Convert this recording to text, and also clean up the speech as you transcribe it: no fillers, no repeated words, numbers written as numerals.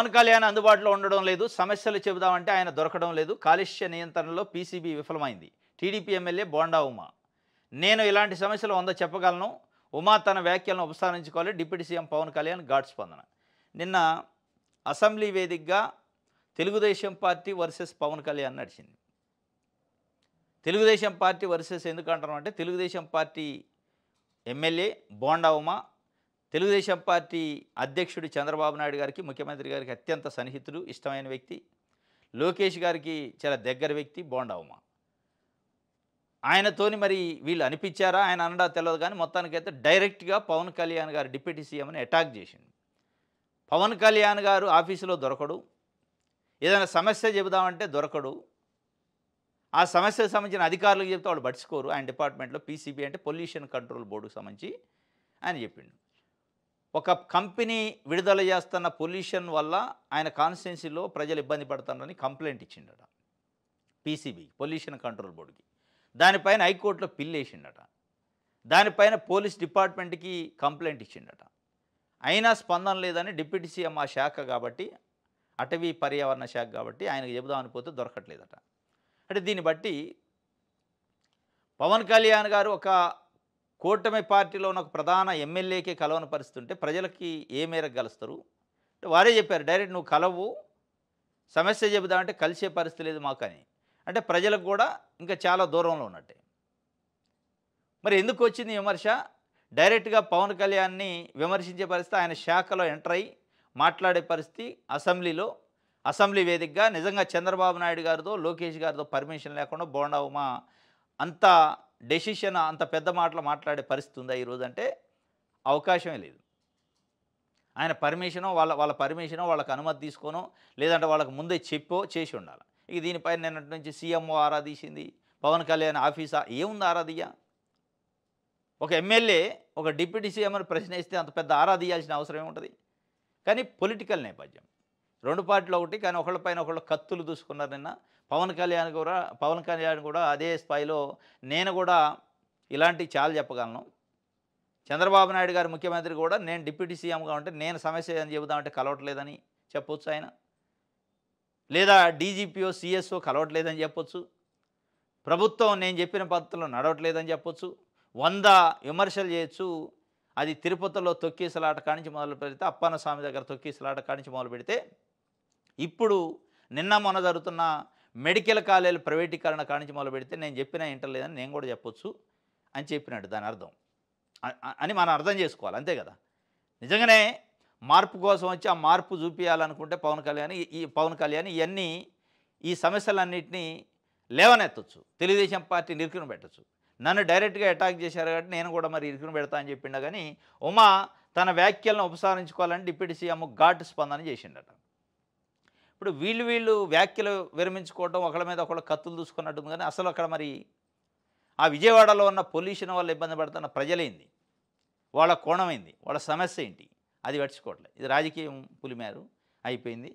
పవన్ కళ్యాణ్ అందుబాటులో ఉండడం లేదు. సమస్యలు చెబుదామంటే ఆయన దొరకడం లేదు. కాలుష్య నియంత్రణలో పీసీబీ విఫలమైంది. TDP MLA bonda Uma. నేను ఇలాంటి సమస్యలు 100 చెప్పగలను. ఉమా తన వ్యాఖ్యలను ఉపసంహరించుకోవాలి. డిప్యూటీ సీఎం పవన్ కళ్యాణ్ ఘాటు స్పందన. నిన్న అసెంబ్లీ వేదికగా తెలుగుదేశం పార్టీ వర్సెస్ పవన్ కళ్యాణ్ నడిచింది. తెలుగుదేశం పార్టీ వర్సెస్ ఎందుకు అంటున్నాం అంటే Telugu Desam party MLA bonda Uma Telugu Desam party అధ్యక్షుడు చంద్రబాబు నాయుడు గారికి, ముఖ్యమంత్రి గారికి అత్యంత సన్నిహితుడు, ఇష్టమైన వ్యక్తి. లోకేష్ గారికి చాలా దగ్గర వ్యక్తి బోండా ఉమ. ఆయనతోని మరి వీళ్ళు అనిపించారా, ఆయన అనడా తెలియదు కానీ మొత్తానికైతే డైరెక్ట్గా పవన్ కళ్యాణ్ గారు డిప్యూటీ సీఎంని అటాక్ చేసిండు. పవన్ కళ్యాణ్ గారు ఆఫీసులో దొరకడు. ఏదైనా సమస్య చెబుదామంటే దొరకడు. ఆ సమస్యకు సంబంధించిన అధికారులకు చెప్తే వాళ్ళు పట్టించుకోరు. ఆయన డిపార్ట్మెంట్లో పీసీబీ అంటే పొల్యూషన్ కంట్రోల్ బోర్డుకు సంబంధించి ఆయన చెప్పిండు. ఒక కంపెనీ విడుదల చేస్తున్న పొల్యూషన్ వల్ల ఆయన కాన్స్టిట్యున్సీలో ప్రజలు ఇబ్బంది పడుతున్నారని కంప్లైంట్ ఇచ్చిండట పీసీబీ, పొల్యూషన్ కంట్రోల్ బోర్డుకి. దానిపైన హైకోర్టులో పిల్ వేసిండట. దానిపైన పోలీస్ డిపార్ట్మెంట్కి కంప్లైంట్ ఇచ్చిండట. అయినా స్పందన లేదని డిప్యూటీ సీఎం ఆ శాఖ కాబట్టి, అటవీ పర్యావరణ శాఖ కాబట్టి ఆయనకు చెబుదామని పోతే దొరకట్లేదట. అంటే దీన్ని బట్టి పవన్ కళ్యాణ్ గారు ఒక కూటమి పార్టీలో ఉన్న ఒక ప్రధాన ఎమ్మెల్యేకే కలవని పరిస్థితి ఉంటే ప్రజలకి ఏ మేరకు కలుస్తారు అంటే వారే చెప్పారు డైరెక్ట్ నువ్వు కలవు, సమస్య చెబుదామంటే కలిసే పరిస్థితి లేదు మాకని. అంటే ప్రజలకు కూడా ఇంకా చాలా దూరంలో ఉన్నట్టే. మరి ఎందుకు వచ్చింది విమర్శ? డైరెక్ట్గా పవన్ కళ్యాణ్ని విమర్శించే పరిస్థితి, ఆయన శాఖలో ఎంటర్ అయ్యి మాట్లాడే పరిస్థితి అసెంబ్లీ వేదికగా నిజంగా చంద్రబాబు నాయుడు గారితో, లోకేష్ గారితో పర్మిషన్ లేకుండా బోండా ఉమ అంత డెసిషన్, అంత పెద్ద మాటలు మాట్లాడే పరిస్థితి ఉందా ఈరోజు అంటే అవకాశమే లేదు. ఆయన పర్మిషనో వాళ్ళ పర్మిషనో వాళ్ళకి అనుమతి తీసుకోనో లేదంటే వాళ్ళకి ముందే చెప్పో చేసి ఉండాలి. ఇక దీనిపైన నిన్నటి నుంచి సీఎంఓ ఆరాధీసింది, పవన్ కళ్యాణ్ ఆఫీసా ఏముంది ఆరాధీయ? ఒక ఎమ్మెల్యే ఒక డిప్యూటీ సీఎంని ప్రశ్నిస్తే అంత పెద్ద ఆరాధీయాల్సిన అవసరం ఏముంటుంది? కానీ పొలిటికల్ నేపథ్యం, రెండు పార్టీలు ఒకటి, కానీ ఒకళ్ళపైన ఒకళ్ళు కత్తులు దూసుకున్నారు. నిన్న పవన్ కళ్యాణ్ కూడా అదే స్థాయిలో నేను కూడా ఇలాంటివి చాలా చెప్పగలను. చంద్రబాబు నాయుడు గారు ముఖ్యమంత్రి కూడా నేను డిప్యూటీ సీఎంగా ఉంటే నేను సమస్య అని చెబుదామంటే కలవట్లేదని చెప్పొచ్చు ఆయన. లేదా డీజీపీఓ సిఎస్ఓ కలవట్లేదని చెప్పొచ్చు. ప్రభుత్వం నేను చెప్పిన పద్ధతిలో నడవట్లేదని చెప్పొచ్చు. 100 విమర్శలు చేయొచ్చు. అది తిరుపతిలో తొక్కేసలాట కానించి మొదలు పెడితే, అప్పన్న స్వామి దగ్గర తొక్కేసలాట కానించి మొదలు పెడితే, ఇప్పుడు నిన్న మొన్న జరుగుతున్న మెడికల్ కాలేజీల ప్రైవేటీకరణ కానించి మొదలు పెడితే నేను చెప్పినా ఇంటర్లేదని నేను కూడా చెప్పొచ్చు అని చెప్పినట్టు దాని అర్థం అని మనం అర్థం చేసుకోవాలి. అంతే కదా. నిజంగానే మార్పు కోసం వచ్చి ఆ మార్పు చూపించాలనుకుంటే పవన్ కళ్యాణ్ ఇవన్నీ ఈ సమస్యలన్నింటినీ లేవనెత్తచ్చు, తెలుగుదేశం పార్టీ నిరుకుని పెట్టచ్చు. నన్ను డైరెక్ట్గా అటాక్ చేశారు కాబట్టి నేను కూడా మరి ఇరుకుని పెడతా అని చెప్పిండ. కానీ ఉమా తన వ్యాఖ్యలను ఉపసంహరించుకోవాలని డిప్యూటీ సీఎం ఘాటు స్పందన చేసిండట. ఇప్పుడు వీళ్ళు వ్యాఖ్యలు విరమించుకోవడం, ఒకళ్ళ మీద ఒకళ్ళు కత్తులు దూసుకున్నట్టుంది. కానీ అసలు అక్కడ మరి ఆ విజయవాడలో ఉన్న పొల్యూషన్ వల్ల ఇబ్బంది పడుతున్న ప్రజలేంది, వాళ్ళ కోణమైంది, వాళ్ళ సమస్య ఏంటి, అది పట్టించుకోవట్లేదు. ఇది రాజకీయం పులిమేరు అయిపోయింది.